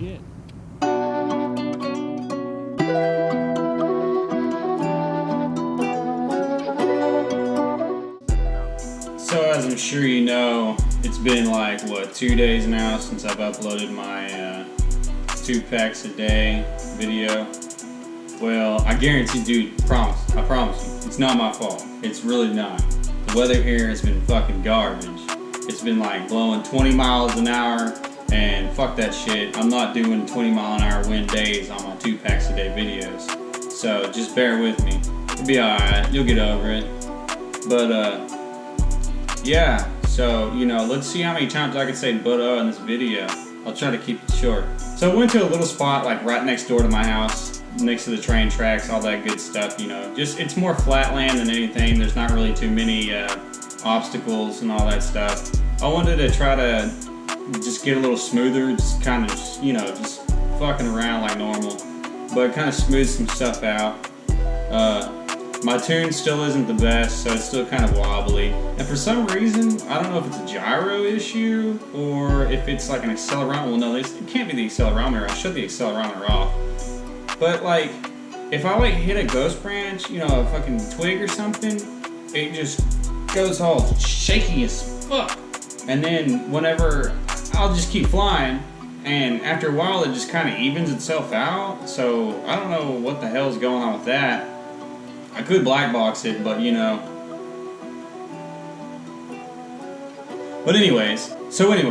shit. So as I'm sure you know, it's been like, what, 2 days now since I've uploaded my 2 packs a day video. Well, I guarantee, dude, I promise you, it's not my fault. It's really not. The weather here has been fucking garbage. It's been like blowing 20 miles an hour, and fuck that shit. I'm not doing 20 mile an hour wind days on my 2 packs a day videos. So just bear with me. It'll be alright, you'll get over it. But yeah, so, you know, let's see how many times I can say but in this video. I'll try to keep it short. So I went to a little spot like right next door to my house, next to the train tracks, all that good stuff, you know. Just, it's more flat land than anything. There's not really too many obstacles and all that stuff. I wanted to try to just get a little smoother, just kind of, you know, just fucking around like normal, but kind of smooth some stuff out. My tune still isn't the best, so it's still kind of wobbly. And for some reason, I don't know if it's a gyro issue or if it's like an accelerometer. Well, no, it can't be the accelerometer. I shut the accelerometer off. But like, if I like hit a ghost branch, you know, a fucking twig or something, it just goes all shaky as fuck. And then whenever, I'll just keep flying, and after a while it just kind of evens itself out. So I don't know what the hell's going on with that. I could black box it, but you know. But anyways, sorry.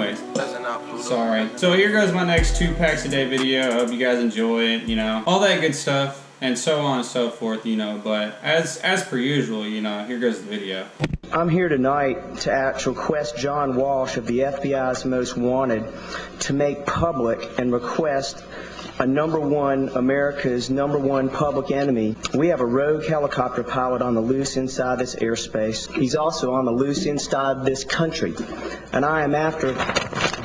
So here goes my next 2 packs a day video. I hope you guys enjoy it, you know. All that good stuff, and so on and so forth, you know. But as per usual, you know, here goes the video. I'm here tonight to request John Walsh of the FBI's Most Wanted to make public and request America's #1 public enemy. We have a rogue helicopter pilot on the loose inside this airspace. He's also on the loose inside this country. And I am after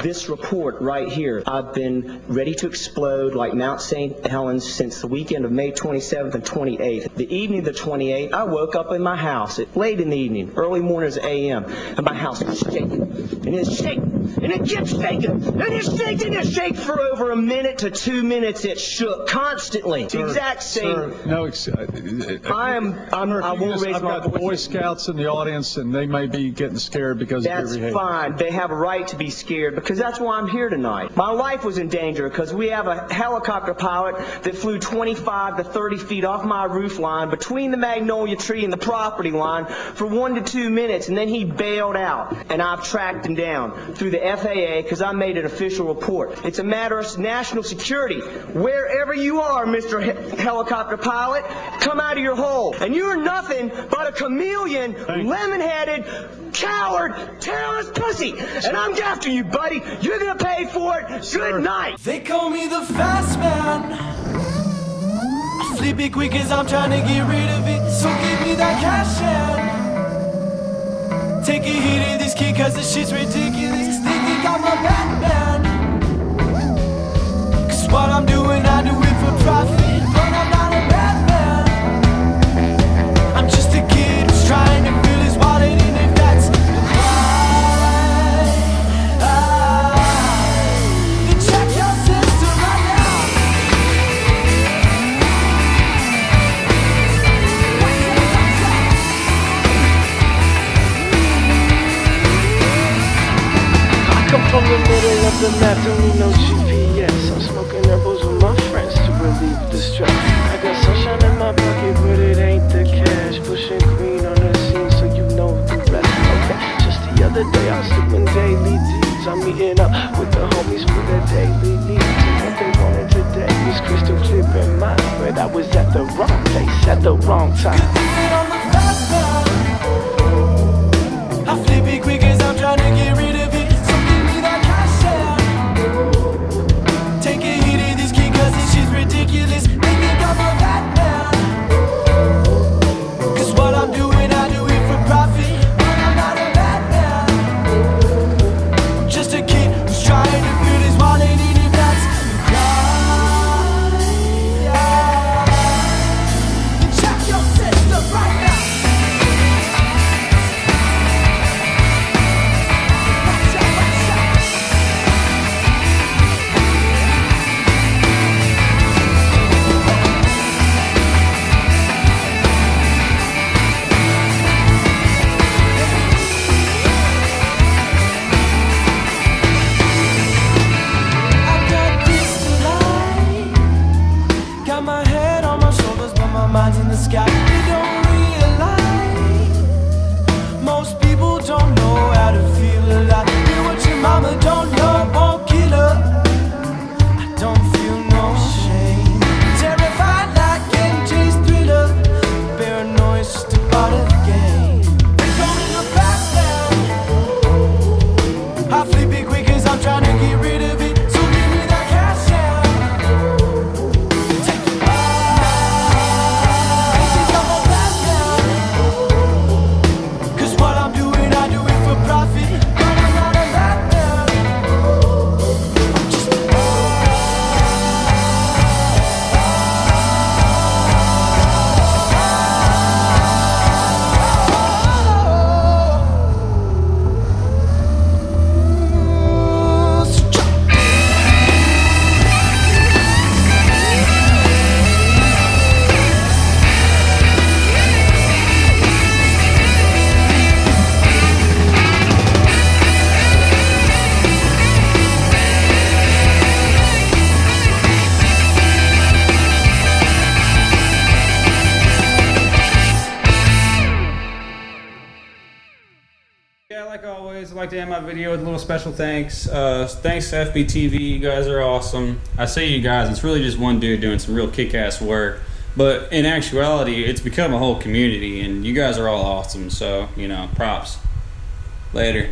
this report right here. I've been ready to explode like Mount St. Helens since the weekend of May 27th and 28th. The evening of the 28th, I woke up in my house late in the evening, early mornings a.m., and my house was shaking. And it's shaking, and it kept shaking, and it's shaking, and it shakes for over a minute to 2 minutes. It shook constantly. The exact same. Sir, no, I won't raise I've my got voice. Boy Scouts in the audience, and they may be getting scared because of your behavior. That's fine. They have a right to be scared because that's why I'm here tonight. My life was in danger because we have a helicopter pilot that flew 25 to 30 feet off my roof line between the magnolia tree and the property line for 1 to 2 minutes, and then he bailed out. And I've tracked him down through the FAA because I made an official report. It's a matter of national security. Wherever you are, Mr. Helicopter Pilot, come out of your hole. And you're nothing but a chameleon, lemon-headed, coward, terrorist pussy. And I'm after you, buddy. You're gonna pay for it. Sir. Good night. They call me the fast man. I flip it quick as I'm trying to get rid of it. So give me that cash and take a hit of this kid cause this shit's ridiculous. They think I'm a Batman. Cause what I'm doing, I do it for profit. But I'm not a madman. I'm just a kid who's trying to fill his wallet. And if that's then check your system right now. I come from the middle of the map, don't need no GPS. I'm smoking herbals with my friends to relieve the stress. I got sunshine in my pocket, but it ain't the cash. Pushing green on the scene, so you know the rest. Okay, just the other day I was doing daily deeds. I'm meeting up with the homies for their daily needs. And what they wanted today was crystal clear in mind, but I was at the wrong place at the wrong time. I'm the fast man. I flip it quick as I'm trying to get rid of it. So give me that cash out. Take a hit of this kid cause this shit's ridiculous. They think I'm a Batman. Cause what I'm doing, I do it for profit. But I'm not a Batman. I'm just a kid who's trying to build his wallet. And if that's right, then check your system right Yeah, like always, I'd like to end my video with a little special thanks. Thanks to FPTV, you guys are awesome. I say you guys, it's really just one dude doing some real kick-ass work. But in actuality, it's become a whole community, and you guys are all awesome. So, you know, props. Later.